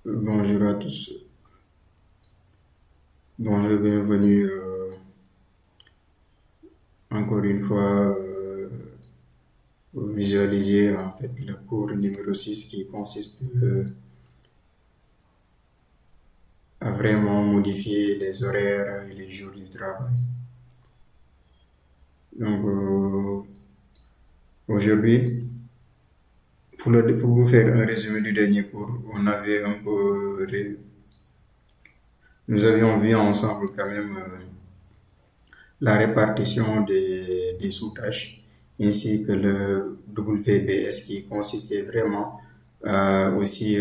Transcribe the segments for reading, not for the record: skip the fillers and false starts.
Bonjour à tous. Bonjour, bienvenue encore une fois visualiser en fait le cours numéro 6 qui consiste à vraiment modifier les horaires et les jours du travail. Donc aujourd'hui, pour vous faire un résumé du dernier cours, nous avions vu ensemble quand même la répartition des sous-tâches ainsi que le WBS qui consistait vraiment aussi,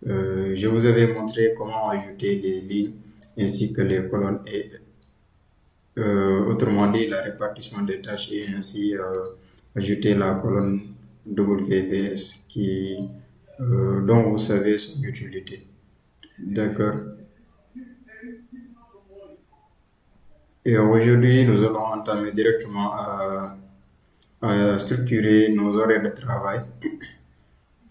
je vous avais montré comment ajouter les lignes ainsi que les colonnes et autrement dit la répartition des tâches et ainsi ajouter la colonne WBS dont vous savez son utilité. D'accord. Et aujourd'hui, nous allons entamer directement à structurer nos horaires de travail.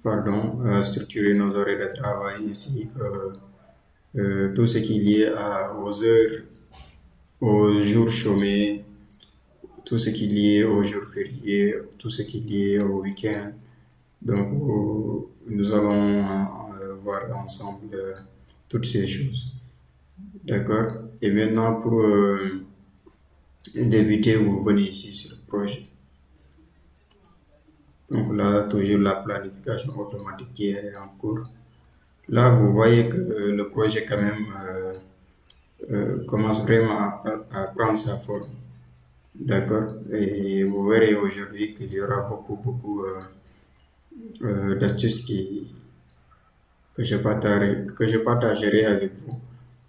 Pardon, à structurer nos horaires de travail ici. Tout ce qui est lié aux heures, aux jours chômés, tout ce qui est lié aux jours fériés, tout ce qui est lié au week-end. Donc, nous allons voir ensemble toutes ces choses. D'accord? Et maintenant, pour débuter, vous venez ici sur le projet. Donc là, toujours la planification automatique qui est en cours. Là, vous voyez que le projet quand même commence vraiment à prendre sa forme. D'accord? Et vous verrez aujourd'hui qu'il y aura beaucoup d'astuces que je partagerai avec vous.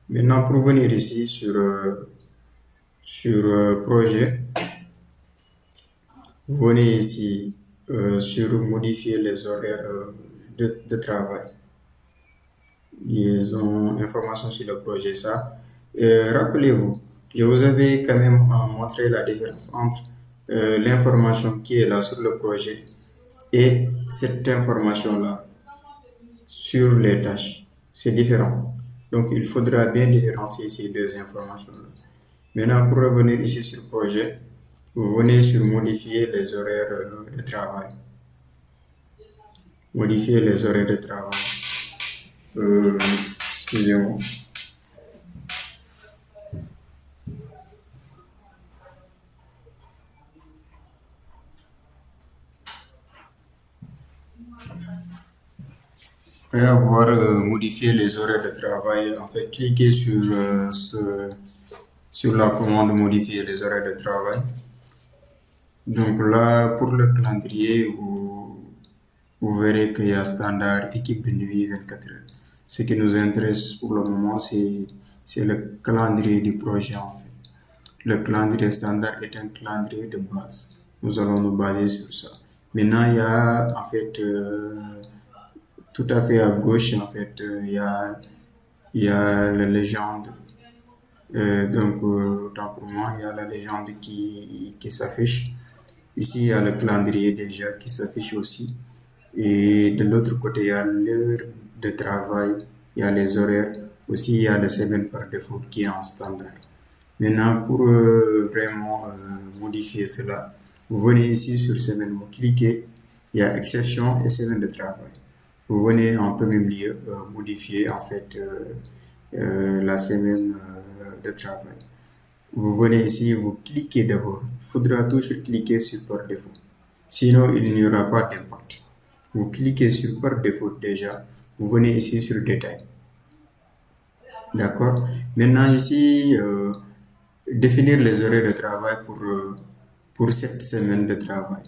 Maintenant, pour venir ici sur projet, vous venez ici sur modifier les horaires de travail. Ils ont information sur le projet, ça. Rappelez-vous, je vous avais quand même montré la différence entre l'information qui est là sur le projet et cette information-là sur les tâches. C'est différent. Donc, il faudra bien différencier ces deux informations-là. Maintenant, pour revenir ici sur le projet, vous venez sur modifier les horaires de travail. Modifier les horaires de travail. Excusez-moi. Après avoir modifié les horaires de travail, en fait, cliquez sur la commande modifier les horaires de travail. Donc là, pour le calendrier, vous verrez qu'il y a standard équipe de nuit 24 heures. Ce qui nous intéresse pour le moment, c'est le calendrier du projet en fait. Le calendrier standard est un calendrier de base. Nous allons nous baser sur ça. Maintenant, il y a en fait tout à fait à gauche, en fait, il y a la légende. Donc, autant pour moi, il y a la légende qui s'affiche. Ici, il y a le calendrier déjà qui s'affiche aussi. Et de l'autre côté, il y a l'heure de travail, il y a les horaires. Aussi, il y a la semaine par défaut qui est en standard. Maintenant, pour vraiment modifier cela, vous venez ici sur semaine, vous cliquez, il y a exception et semaine de travail. Vous venez en premier lieu modifier en fait la semaine de travail. Vous venez ici, vous cliquez d'abord. Il faudra toujours cliquer sur par défaut. Sinon, il n'y aura pas d'impact. Vous cliquez sur par défaut déjà. Vous venez ici sur détail. D'accord? Maintenant ici, définir les horaires de travail pour cette semaine de travail.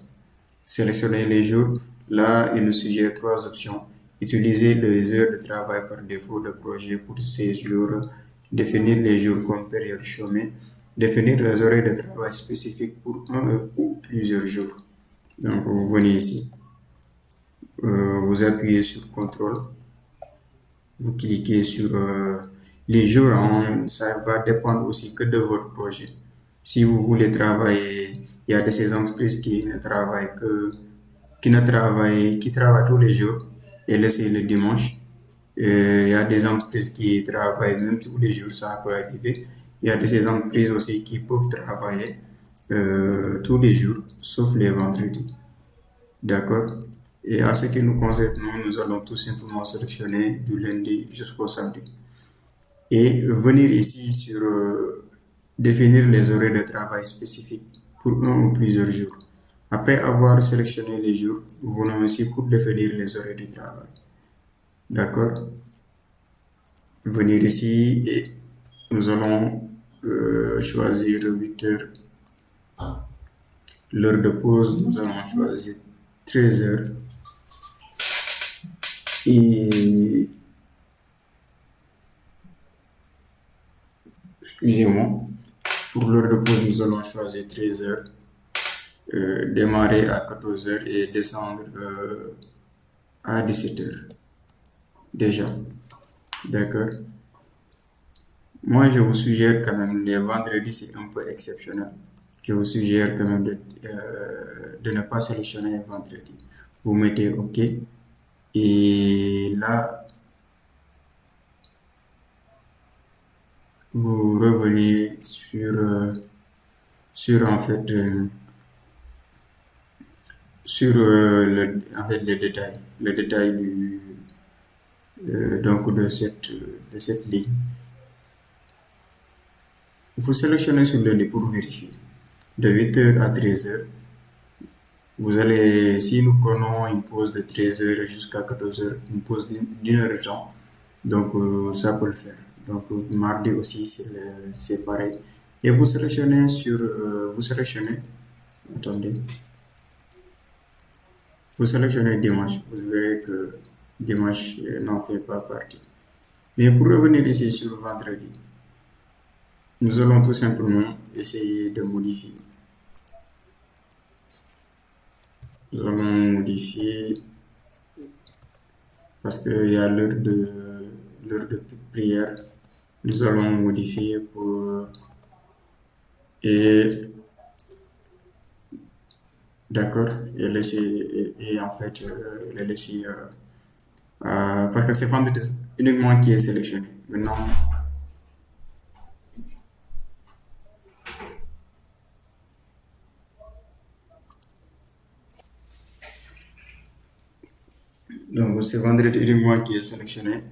Sélectionnez les jours. Là, il nous suggère trois options. Utiliser les heures de travail par défaut de projet pour ces jours. Définir les jours comme période chômée. Définir les horaires de travail spécifiques pour un ou plusieurs jours. Donc, vous venez ici. Vous appuyez sur contrôle. Vous cliquez sur les jours. Ça va dépendre aussi que de votre projet. Si vous voulez travailler, il y a de ces entreprises qui travaillent tous les jours et laissez le dimanche. Il y a des entreprises qui travaillent même tous les jours, ça peut arriver. Il y a de ces entreprises aussi qui peuvent travailler tous les jours, sauf les vendredis. D'accord? Et à ce qui nous concerne, nous allons tout simplement sélectionner du lundi jusqu'au samedi. Et venir ici sur définir les horaires de travail spécifiques pour un ou plusieurs jours. Après avoir sélectionné les jours, nous venons ici pour définir les horaires de travail. D'accord? Venir ici et nous allons choisir 8 heures. L'heure de pause, nous allons choisir 13 heures. Et, excusez-moi, pour l'heure de pause, nous allons choisir 13 heures. Démarrer à 14 heures et descendre à 17 heures. Déjà. D'accord. Moi, je vous suggère quand même, les vendredis, c'est un peu exceptionnel. Je vous suggère quand même de ne pas sélectionner un vendredi. Vous mettez OK. Et là, vous revenez sur en fait, en fait, le détail donc de cette ligne. Vous sélectionnez sur le lit pour vérifier. De 8 heures à 13 heures, vous allez, si nous prenons une pause de 13 heures jusqu'à 14 heures, une pause d'une heure de temps, donc ça peut le faire. Donc mardi aussi, c'est pareil. Et vous sélectionnez attendez, vous sélectionnez dimanche, vous verrez que dimanche n'en fait pas partie. Mais pour revenir ici sur vendredi, nous allons tout simplement essayer de modifier. Nous allons modifier parce qu'il y a l'heure de prière. Nous allons modifier pour et d'accord et laisser et en fait le laisser parce que c'est vendredi uniquement qui est sélectionné. Maintenant, donc c'est vendredi uniquement qui est sélectionné.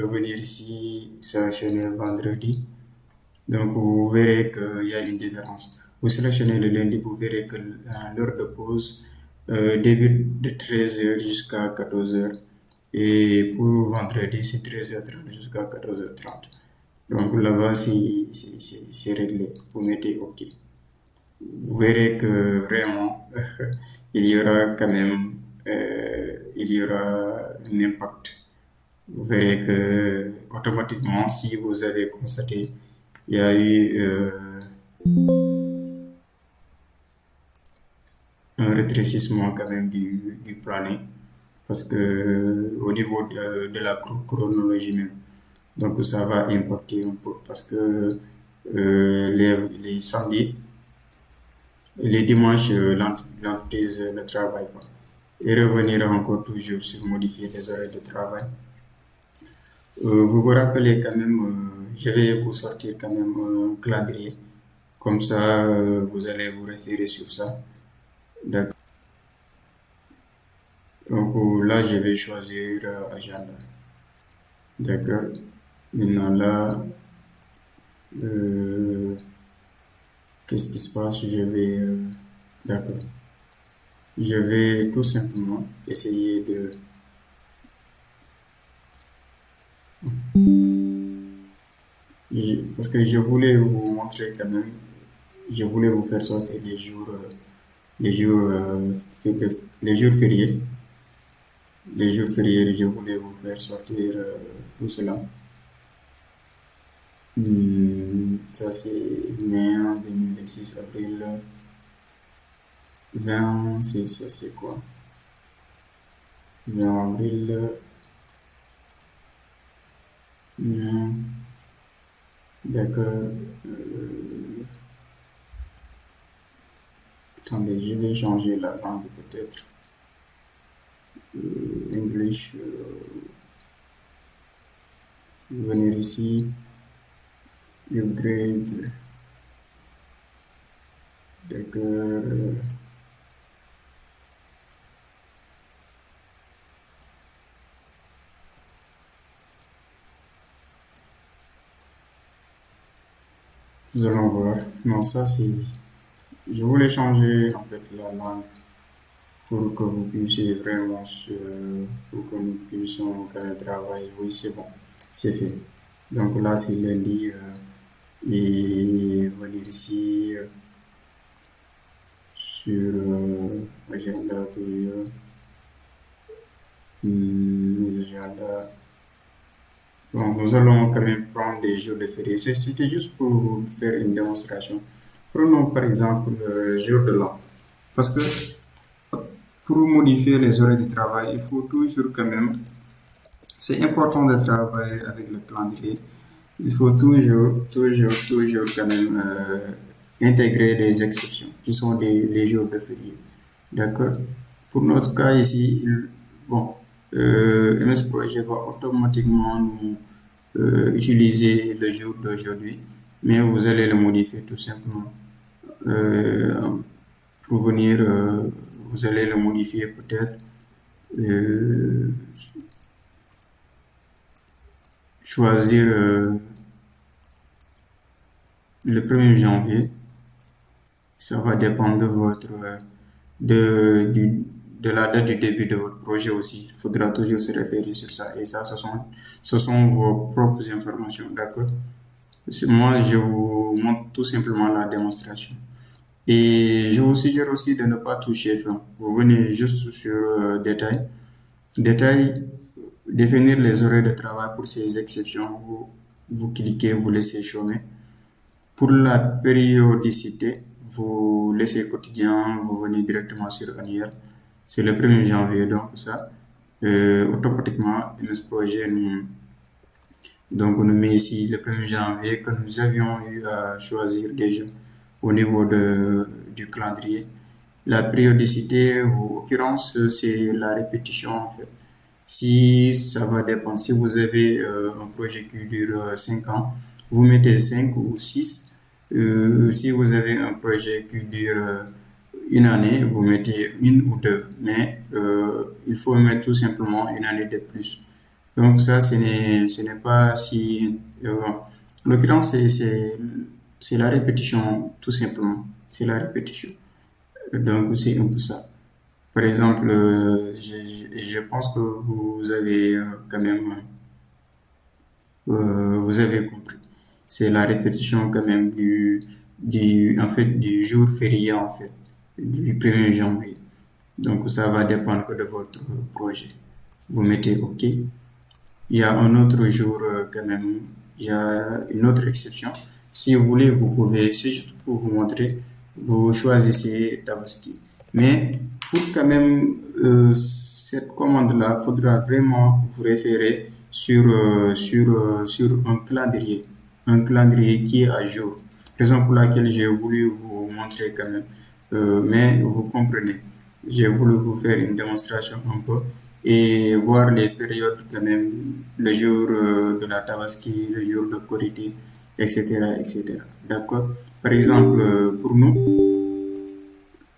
Revenir ici, sélectionner vendredi. Donc, vous verrez qu'il y a une différence. Vous sélectionnez le lundi, vous verrez que l'heure de pause débute de 13 heures jusqu'à 14 heures. Et pour vendredi, c'est 13h30 jusqu'à 14h30. Donc là-bas, c'est réglé. Vous mettez OK. Vous verrez que vraiment, il y aura quand même il y aura un impact. Vous verrez que automatiquement, si vous avez constaté, il y a eu un rétrécissement quand même du planning parce que au niveau de la chronologie même. Donc ça va impacter un peu parce que les samedis, les dimanches, l'entreprise ne travaille pas. Et revenir encore toujours sur modifier les horaires de travail. Vous vous rappelez quand même, je vais vous sortir quand même un calendrier. Comme ça, vous allez vous référer sur ça. D'accord. Donc là, je vais choisir agenda. D'accord. Maintenant là, qu'est-ce qui se passe? D'accord. Je vais tout simplement essayer de parce que je voulais vous montrer quand même, je voulais vous faire sortir les jours, les jours fériés. Les jours fériés, je voulais vous faire sortir tout cela. Ça c'est mai 2026, avril 20, c'est quoi? 20 avril, mai, d'accord. Attendez, je vais changer la langue peut-être. English. Venir ici, upgrade, d'accord. Nous allons voir. Non, ça c'est. Je voulais changer en fait la langue pour que vous puissiez vraiment pour que nous puissions quand même travailler. Oui, c'est bon, c'est fait. Donc là, c'est lundi et venir ici sur agenda toujours, mes agendas. Bon, nous allons quand même prendre des jours de férié. C'était juste pour faire une démonstration. Prenons par exemple le jour de l'an. Parce que pour modifier les horaires du travail, il faut toujours quand même, c'est important de travailler avec le calendrier. Il faut toujours quand même intégrer des exceptions qui sont les jours de férié. D'accord? Pour notre cas ici, bon, MS Projet va automatiquement nous utiliser le jour d'aujourd'hui, mais vous allez le modifier tout simplement. Euh, pour venir, vous allez le modifier peut-être. euh, Choisir le 1er janvier. Ça va dépendre de votre de la date du début de votre projet aussi. Il faudra toujours se référer sur ça. Et ça, ce sont vos propres informations. D'accord? Moi, je vous montre tout simplement la démonstration. Et je vous suggère aussi de ne pas toucher fin. Vous venez juste sur détail. Détail, définir les horaires de travail pour ces exceptions. Vous cliquez, vous laissez chômer. Pour la périodicité, vous laissez quotidien, vous venez directement sur annuel. C'est le 1er janvier, donc ça, automatiquement, MS Projet nous met ici le 1er janvier que nous avions eu à choisir déjà au niveau du calendrier. La périodicité, en l'occurrence, c'est la répétition en fait. Si ça va dépendre, si vous avez un projet qui dure 5 ans, vous mettez 5 ou 6. Si vous avez un projet qui dure une année, vous mettez une ou deux. Mais il faut mettre tout simplement une année de plus. Donc ça, ce n'est pas si... en l'occurrence, c'est la répétition, tout simplement. C'est la répétition. Donc c'est un peu ça. Par exemple, je pense que vous avez quand même, vous avez compris. C'est la répétition quand même en fait, du jour férié en fait, du 1er janvier. Donc ça va dépendre que de votre projet. Vous mettez OK. Il y a un autre jour quand même, il y a une autre exception. Si vous voulez, vous pouvez, c'est juste pour vous montrer, vous choisissez Tabaski. Mais pour quand même cette commande-là, il faudra vraiment vous référer sur un calendrier qui est à jour. Raison pour laquelle j'ai voulu vous montrer quand même. Mais vous comprenez, j'ai voulu vous faire une démonstration un peu et voir les périodes quand même, le jour de la Tabaski, le jour de Korité, etc., etc. D'accord? Par exemple, pour nous,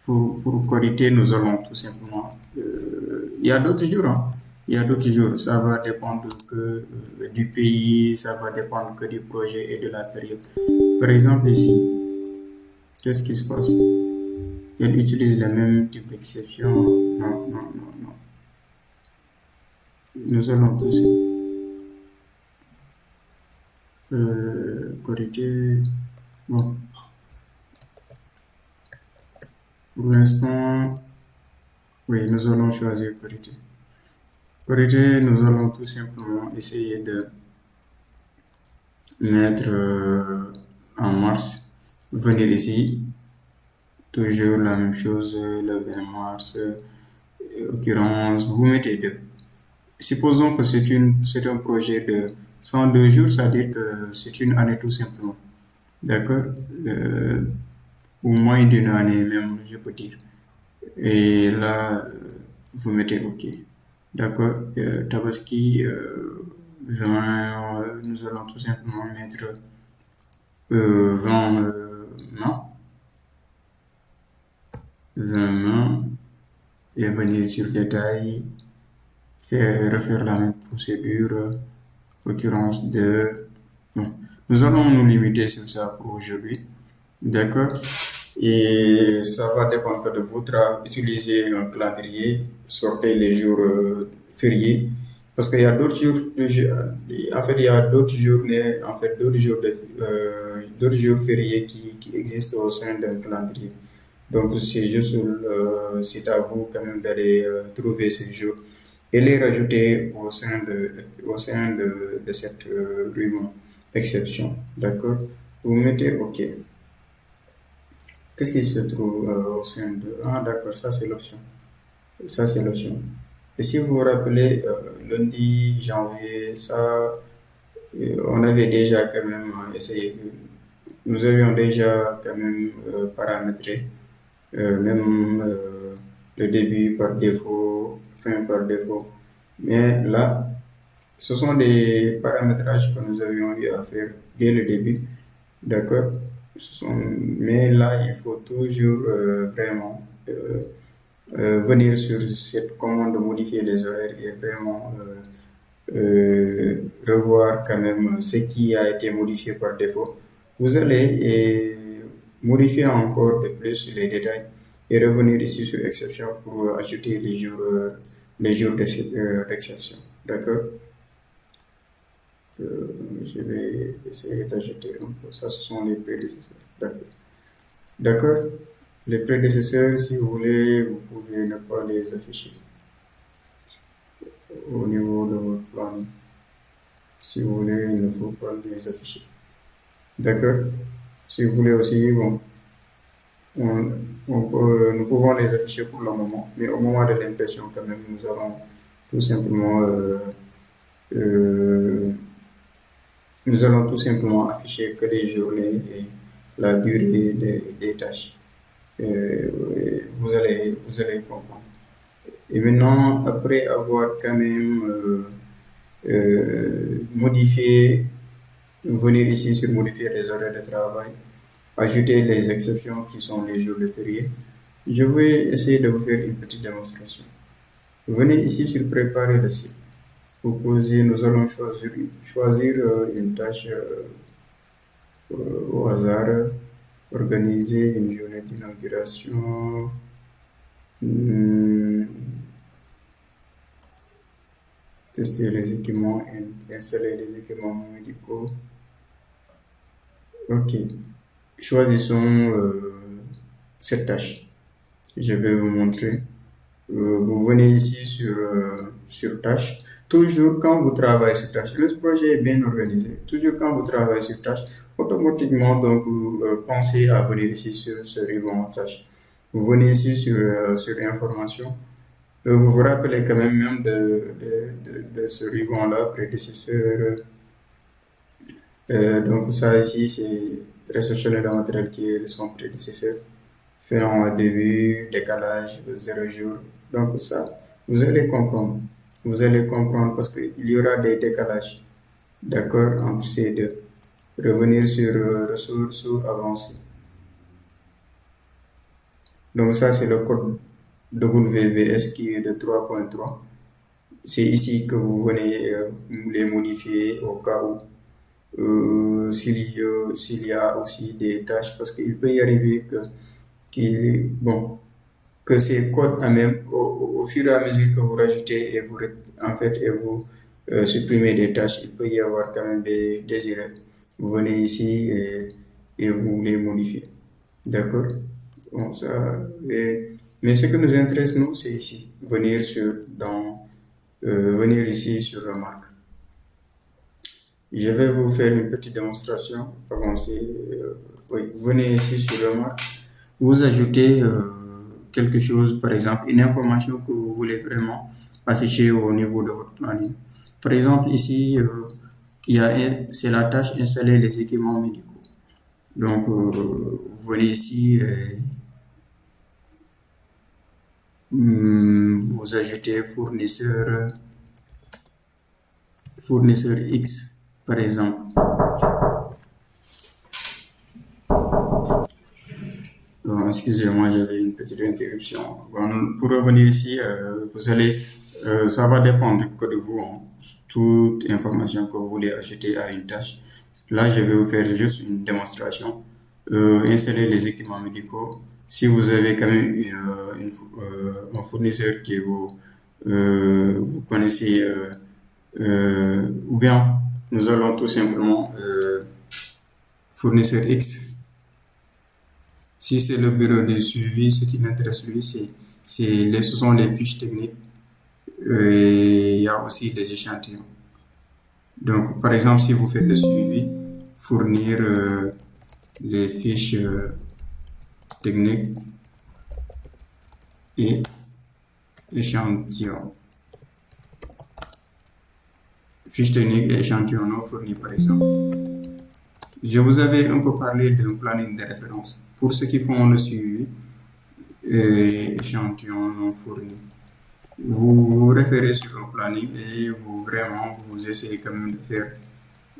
pour Korité, nous allons tout simplement. Il y a d'autres jours, hein. Il y a d'autres jours. Ça va dépendre que du pays, ça va dépendre que du projet et de la période. Par exemple, ici, qu'est-ce qui se passe? Elle utilise le même type d'exception. Non, non, non, non. Nous allons tous. Korité. Bon. Pour l'instant, oui, nous allons choisir Korité. Korité, nous allons tout simplement essayer de mettre en mars, venir ici, toujours la même chose, le 20 mars, occurrence, vous mettez 2. Supposons que c'est un projet de 102 jours, c'est-à-dire que c'est une année tout simplement. D'accord? Ou moins d'une année même, je peux dire. Et là, vous mettez OK. D'accord. Tabaski, 20, nous allons tout simplement mettre 20 mains, 20 mains et venir sur détail, refaire la même procédure, occurrence de... Non. Nous allons nous limiter sur ça pour aujourd'hui. D'accord? Et ça va dépendre de vous. Utilisez un calendrier, sortez les jours fériés. Parce qu'il y a d'autres jours, en fait, il y a d'autres journées, en fait, d'autres jours fériés qui existent au sein d'un calendrier. Donc, c'est juste, c'est à vous quand même d'aller trouver ces jours et les rajouter au sein de cette rubrique exception. D'accord? Vous mettez OK. Qu'est-ce qui se trouve au sein de... Ah, d'accord, ça c'est l'option. Ça c'est l'option. Et si vous vous rappelez, lundi, janvier, ça, on avait déjà quand même essayé. Nous avions déjà quand même paramétré, même le début par défaut, fin par défaut. Mais là, ce sont des paramétrages que nous avions eu à faire dès le début. D'accord? Mais là, il faut toujours vraiment venir sur cette commande, modifier les horaires et vraiment revoir quand même ce qui a été modifié par défaut. Vous allez modifier encore de plus les détails et revenir ici sur exception pour ajouter les jours d'exception. D'accord? Je vais essayer d'ajouter un peu. Ça, ce sont les prédécesseurs. D'accord. D'accord. Les prédécesseurs, si vous voulez, vous pouvez ne pas les afficher au niveau de votre planning. Si vous voulez, il ne faut pas les afficher. D'accord. Si vous voulez aussi, bon, nous pouvons les afficher pour le moment, mais au moment de l'impression, quand même, nous allons tout simplement nous allons tout simplement afficher que les journées et la durée des tâches. Vous allez comprendre. Et maintenant, après avoir quand même modifié, venir ici sur modifier les horaires de travail, ajouter les exceptions qui sont les jours de férié, je vais essayer de vous faire une petite démonstration. Venez ici sur préparer le site. Nous allons choisir une tâche au hasard, organiser une journée d'inauguration, tester les équipements, installer les équipements médicaux. Ok, choisissons cette tâche. Je vais vous montrer. Vous venez ici sur tâche. Toujours quand vous travaillez sur tâche, le projet est bien organisé. Toujours quand vous travaillez sur tâche, automatiquement, donc, pensez à venir ici sur ce ruban tâche. Vous venez ici sur information. Vous vous rappelez quand même de ce ruban-là, prédécesseur. Donc, ça ici, c'est réceptionner le matériel qui est son prédécesseur. Faire un début, décalage, 0 jour. Donc, ça, vous allez comprendre. Vous allez comprendre parce qu'il y aura des décalages, d'accord, entre ces deux. Revenir sur ressources avancées. Donc, ça, c'est le code WVS qui est de 3.3. C'est ici que vous venez les modifier au cas où. S'il y a aussi des tâches, parce qu'il peut y arriver bon, que ces codes même, au fur et à mesure que vous rajoutez et vous supprimez des tâches, il peut y avoir quand même des erreurs. Vous venez ici et vous les modifiez. D'accord? Bon, mais ce que nous intéresse, nous, c'est ici. Venir ici sur remarque. Je vais vous faire une petite démonstration. Oui, venez ici sur remarque. Vous ajoutez quelque chose, par exemple, une information que vous voulez vraiment afficher au niveau de votre planning. Par exemple, ici, c'est la tâche installer les équipements médicaux. Donc, vous venez ici Vous ajoutez fournisseur X, par exemple. Bon, excusez-moi, j'avais une petite interruption. Bon, pour revenir ici, ça va dépendre que de vous, hein. Toute information que vous voulez ajouter à une tâche. Là, je vais vous faire juste une démonstration. Installer les équipements médicaux. Si vous avez quand même un fournisseur que vous connaissez, ou bien nous allons tout simplement fournisseur X. Si c'est le bureau de suivi, ce qui l'intéresse lui, ce sont les fiches techniques. Et il y a aussi des échantillons. Donc, par exemple, si vous faites le suivi, fournir les fiches techniques et échantillons. Fiches techniques et échantillons non fournis, par exemple. Je vous avais un peu parlé d'un planning de référence. Pour ceux qui font le suivi, échantillons non fournis. Vous vous référez sur un planning et vous essayez quand même de faire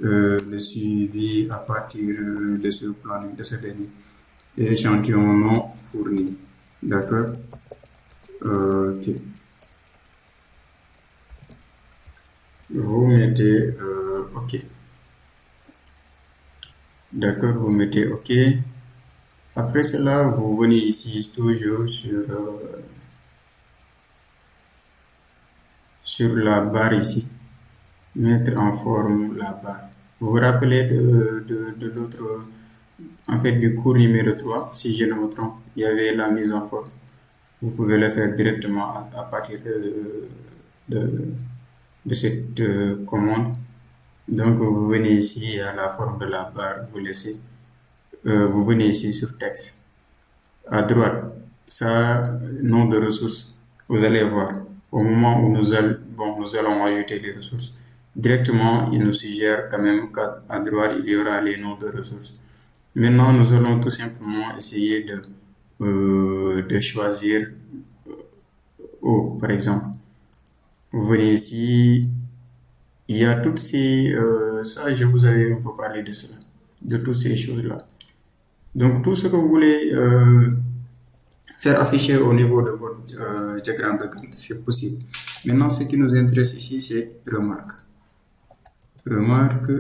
le suivi à partir de ce planning, de ce dernier. Échantillon non fourni. D'accord? Ok. Vous mettez OK. D'accord, vous mettez OK. Après cela, vous venez ici toujours sur la barre ici. Mettre en forme la barre. Vous vous rappelez de l'autre, en fait, du cours numéro 3, si je ne me trompe, il y avait la mise en forme. Vous pouvez le faire directement à partir de cette commande. Donc, vous venez ici à la forme de la barre, vous venez ici sur texte. À droite, ça, nom de ressources, vous allez voir. Au moment où nous allons ajouter les ressources, directement, il nous suggère quand même qu'à droite, il y aura les noms de ressources. Maintenant, nous allons tout simplement essayer de choisir O, par exemple. Vous venez ici, il y a toutes ces... ça, je vous avais un peu parlé de cela, de toutes ces choses-là. Donc, tout ce que vous voulez faire afficher au niveau de votre diagramme de Gantt, c'est possible. Maintenant, ce qui nous intéresse ici, c'est remarque. Remarque,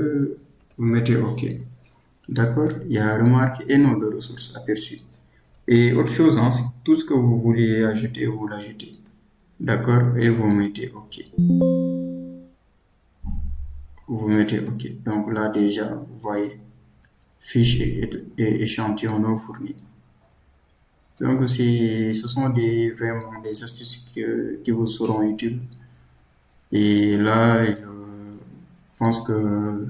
vous mettez OK. D'accord? Il y a remarque et nom de ressources aperçues. Et autre chose, hein, tout ce que vous voulez ajouter, vous l'ajoutez. D'accord? Et vous mettez OK. Vous mettez OK. Donc là, déjà, vous voyez, fiche et échantillon non fourni. Donc, ce sont vraiment des astuces qui vous seront utiles. Et là, je pense que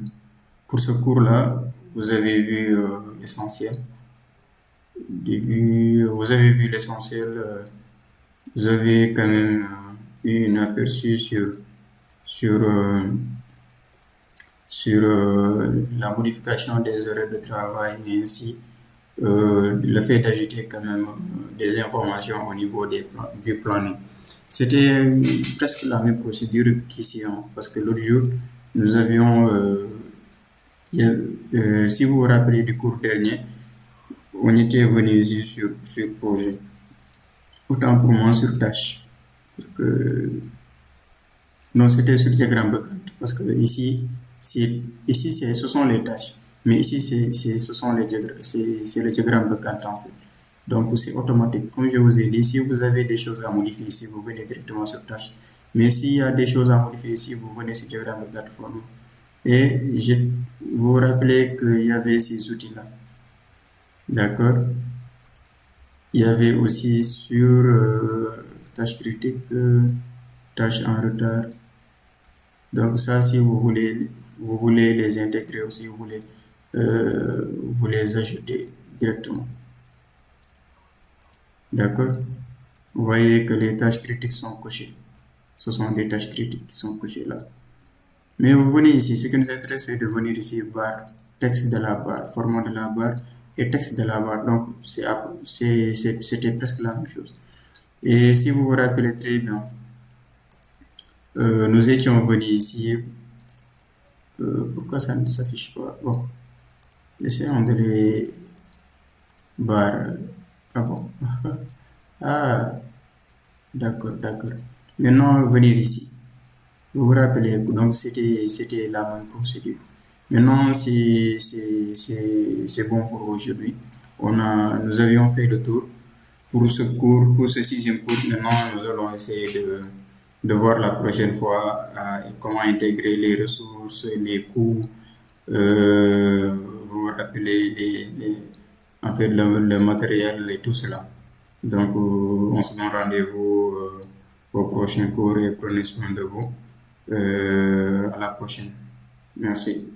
pour ce cours-là, vous avez vu l'essentiel. Vous avez vu l'essentiel. Vous avez quand même eu un aperçu sur la modification des horaires de travail et ainsi le fait d'ajouter quand même des informations au niveau du planning. C'était presque la même procédure qu'ici, hein, parce que l'autre jour, nous avions, si vous vous rappelez du cours dernier, on était venu ici sur projet, autant pour moi sur tâche. Parce que, non, c'était sur diagramme de Gantt, parce que ici, ce sont les tâches. Mais ici, c'est le diagramme de Gantt en fait. Donc, c'est automatique. Comme je vous ai dit, si vous avez des choses à modifier ici, vous venez directement sur tâche. Mais s'il y a des choses à modifier ici, vous venez sur diagramme de Gantt format. Et vous vous rappelez qu'il y avait ces outils-là. D'accord? Il y avait aussi sur tâches critiques, tâches en retard. Donc ça, si vous voulez les intégrer aussi, vous les ajouter directement. D'accord? Vous voyez que les tâches critiques sont cochées. Ce sont des tâches critiques qui sont cochées là. Mais vous venez ici, ce qui nous intéresse, c'est de venir ici, barre, texte de la barre, format de la barre et texte de la barre. Donc, c'était presque la même chose. Et si vous vous rappelez très bien, nous étions venus ici. Pourquoi ça ne s'affiche pas? Bon, essayons de les barres. Ah bon? Ah, d'accord, d'accord. Maintenant, venir ici. Vous vous rappelez, donc c'était la même procédure. Maintenant, c'est bon pour aujourd'hui. Nous avions fait le tour pour ce cours, pour ce sixième cours. Maintenant, nous allons essayer de voir la prochaine fois comment intégrer les ressources, les coûts, vous vous rappelez en fait, le matériel et tout cela. Donc, on se donne rendez-vous au prochain cours et prenez soin de vous. À la prochaine. Merci.